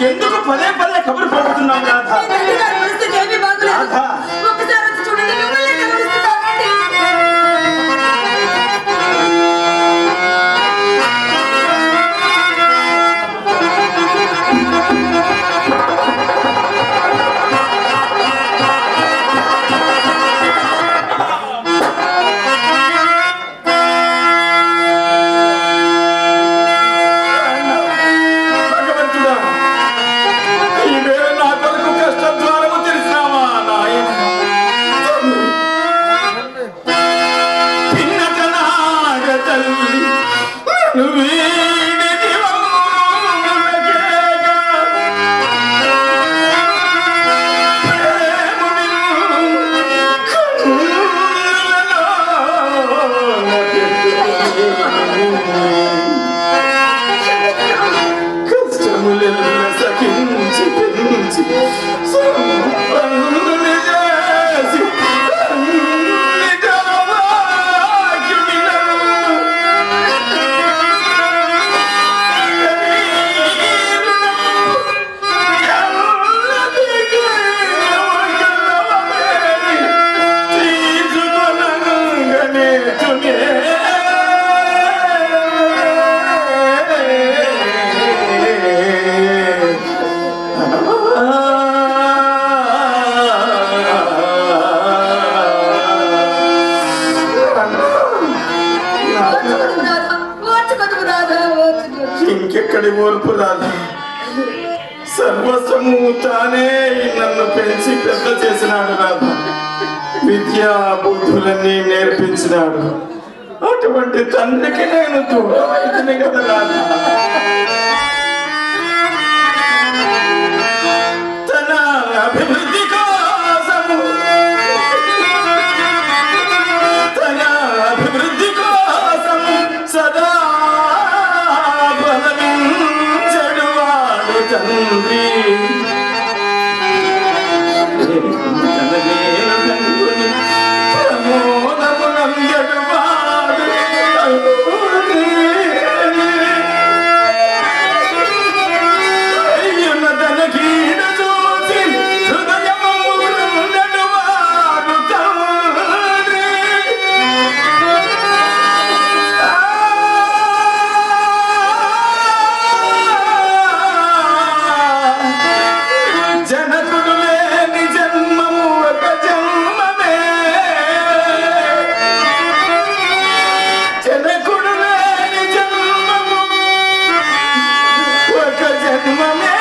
ఎందుకు పదే పదే కబురు పంపుతున్నాం రాధా? రాధా ఒకసారి వచ్చి చూడండి, మిమ్మల్ని గమనిస్తున్నానండి. భగవంతుడా, ఈ వేళ నా కొరకు కష్ట ద్వారము తెరిచినావా నాయన? పిన్నతనాగ తల్లి నన్ను వీడి దివమునకేగా కష్టములెల్ల సహించి పెంచి సంపన్నుని చేసి ఇంకెక్కడి ఓర్పు రాదు. సర్వస్వము తానే నన్ను పెంచి పెద్ద చేసినాడు రాదు. విద్యా బుద్ధులన్నీ నేర్పించినాడు. అటువంటి తండ్రికి నేను దూరమైతుంది కదా రాదు. తన అభివృద్ధి కోసము తన అభివృద్ధి కోసము సదా బలమించడువాడు తండ్రి. ప్రమోదమునందడువాడు తండ్రి. అయ్యున్న తన కీడ చూసి హృదయమునందడువాడు తండ్రి. జనకుడు లేని జన్మము ఒక జన్మమే. జనకుడు లేని జన్మము ఒక జన్మమే.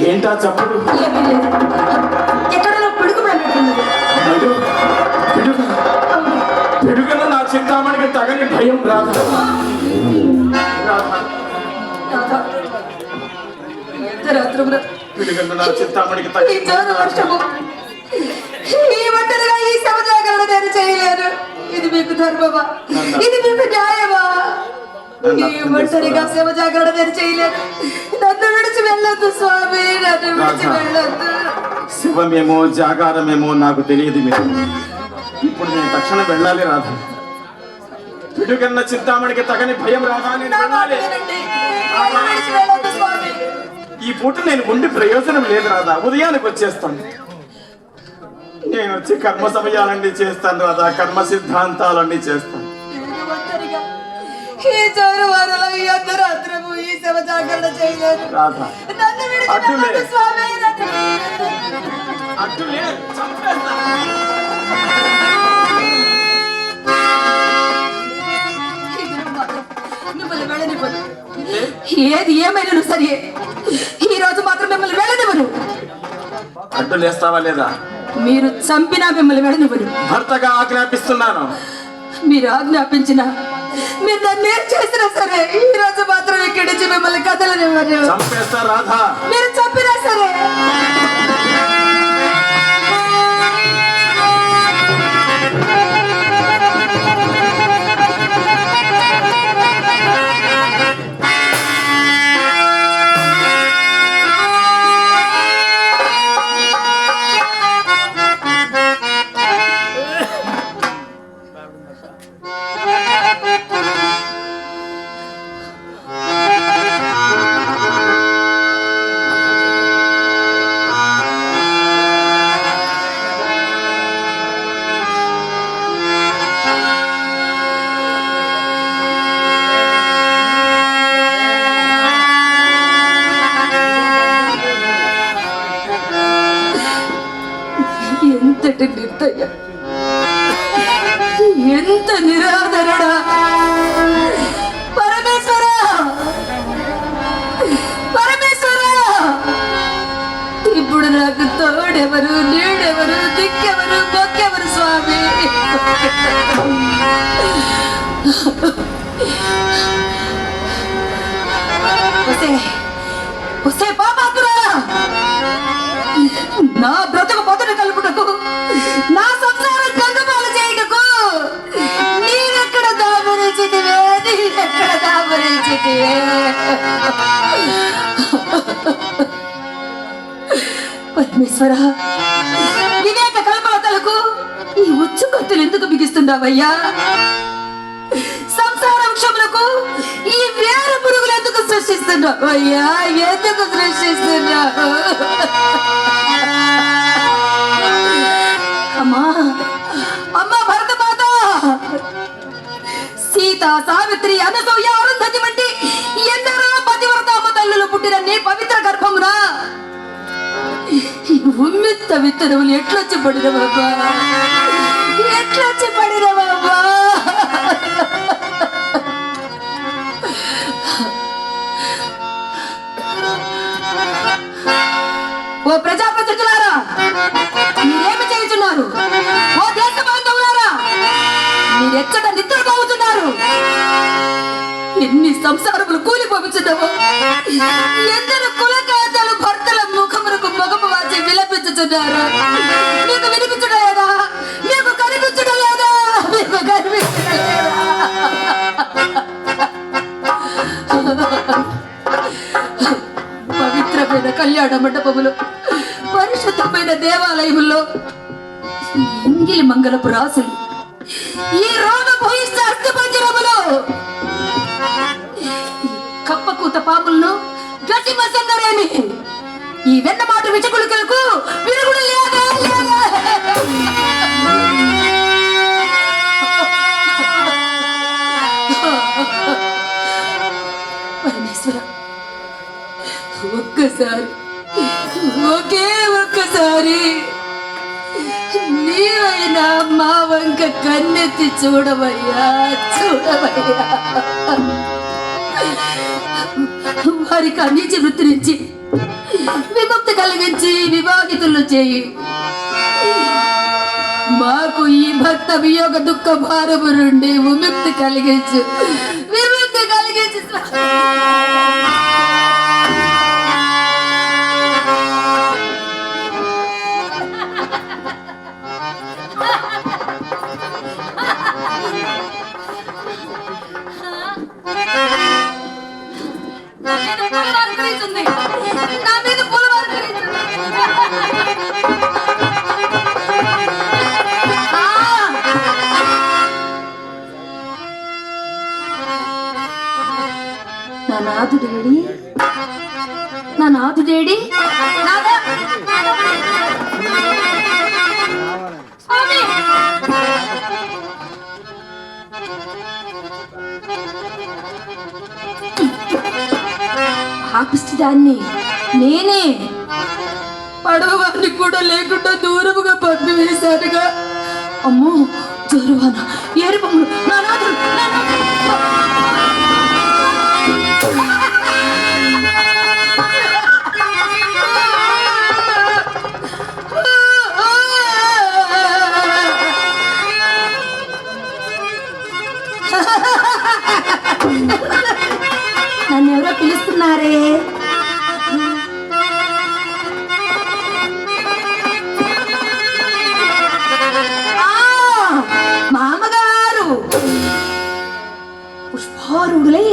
ఏంటా చప్పుడు? ఏమీ లేదు. ఎక్కడో పిడుగు పడినట్టున్నది. పిడుగున నా చింతామణికి తగని భయం రాదు. రాధా, అర్ధరాత్రమున పిడుగున నా చింతామణికి ఈ తగని జోరు వర్షము, ఈ ఒంటరిగా ఈ సముద్రాకరణ నేను చేయలేను. ఇది మీకు ధర్మమా? ఇది మీకు న్యాయమా? ఈ ఒంటరిగా శవ జాగరణ నేను చేయలేను. నన్ను విడిచి వెళ్ళొద్దు స్వామి, నన్ను విడిచి వెళ్ళొద్దు. శివమేమో జాగారమేమో నాకు తెలియదు. మీరు ఇప్పుడు నేను తక్షణం వెళ్ళాలి రాధా. పిడుగన్న చింతామణికి తగని భయం రాధా. నేను నా మాట వెళ్ళాలి. వినండి. నన్ను విడిచి వెళ్ళొద్దు స్వామి. ఈ పూట నేను ఉండి ప్రయోజనం లేదు రాధా. ఉదయానికి వచ్చేస్తాను. నేను వచ్చి కర్మ సమయాలన్నీ చేస్తాను రాధా. కర్మ సిద్ధాంతాలన్నీ చేస్తాను. నేను ఒంటరిగా ఈ జోరు వారలో ఈ అర్ధరాత్రము ఈ శవ జాగరణ చేయలేను. రాధా నన్ను విడిచి అడ్డులే. వెళ్ళొద్దు స్వామి, నన్ను అడ్డులే, చంపేస్తా. మిమ్మల్ని వెళ్ళనివ్వను. ఏది ఏమైనా సరే ఈ రోజు మాత్రం మిమ్మల్ని వెళ్ళనివ్వను. అడ్డులేస్తావా లేదా? మీరు చంపినా మిమ్మల్ని వెళ్ళనివ్వను. భర్తగా ఆజ్ఞాపిస్తున్నాను. మీరు ఆజ్ఞాపించిన, మీరు నన్ను ఏం చేసినా సరే ఈ రోజు మాత్రం ఇక్కడి నుంచి మిమ్మల్ని కదలనివ్వను. చంపేస్తా రాధా. మీరు చంపినా సరే. ఎంత నిరాదరణ పరమేశ్వర పరమేశ్వర ఇప్పుడు నాకు తోడెవరు నీడెవరు దిక్కెవరు మొక్కెవరు స్వామి పాపాపురా నా బ్రతుకు పొదను కలుపుటకు నా సంసారం కందుపాలు చేయుటకు నీవెక్కడ దాపరించితివే నీవెక్కడ దాపరించితివే పరమేశ్వర వివేక కల్పలతలకు ఈ ఉచ్చు కత్తులు ఎందుకు బిగిస్తున్నావయ్యా సంసార వృక్షములకు ఈ వేర పురుగులు ఎందుకు సృష్టిస్తున్నావు అయ్యా ఎందుకు సృష్టిస్తున్నావు అమ్మా అమ్మా భరతమాత సీత సావిత్రి అనసూయ అరుంధతి వంటి ఎందరో పతివ్రతామ తల్లులు పుట్టిన నీ పవిత్ర గర్భమున ఉమ్మెత్త విత్తనములు ఎట్లొచ్చి పడిన బాబా ఎట్లొచ్చి పడిన బాబా ఓ ప్రజాప్రతినిధులారా మీరేమి చేయుచున్నారు ఓ దేశ బాంధవులారా మీరెచ్చట నిద్రపోతున్నారు ఎన్ని సంసారములు కూలిపోవచ్చున్నావో ఎందరు కులకాంతలు భర్తల ముఖములకు మొగము వాచి విలపించుచున్నారు మీకు వినిపించడం లేదా మీకు కనిపించడం లేదా మీకు కనిపించడం లేదా పవిత్రమైన కళ్యాణ మండపములో పరిశుద్ధమైన దేవాలయములో ఇంగిలి మంగళపు రాసులు ఈ రోగ భూయిష్ట అస్థిపంజరములో కప్పకూత పాములను గట్టి మసందరేమి ఈ వెన్నమాట విచకులకలకు విరుగుడు లేదా పరమేశ్వర ఒక్కసారి ఒక్కసారి నీవైనా మా వంక కన్నెత్తి చూడవయ్యా చూడవయ్యా వారికి అన్నించి వృత్తి నుంచి విముక్తి కలిగించి వివాహితులు చేయి మాకు ఈ భక్త వియోగ దుఃఖ భారము నుండి విముక్తి కలిగించు విముక్తి కలిగించు నా మీద పూల నా నాథుడేడి నా నాథుడేడి స్వామి పాపిష్టిదాన్ని నేనే పడవవాన్ని కూడా లేకుండా దూరముగా పంపివేశానుగా అమ్మో జరువాన ఏరుపములు నా నాథుడు నన్ను ఎవరో పిలుస్తున్నారే మామగారు పుష్పారుడులై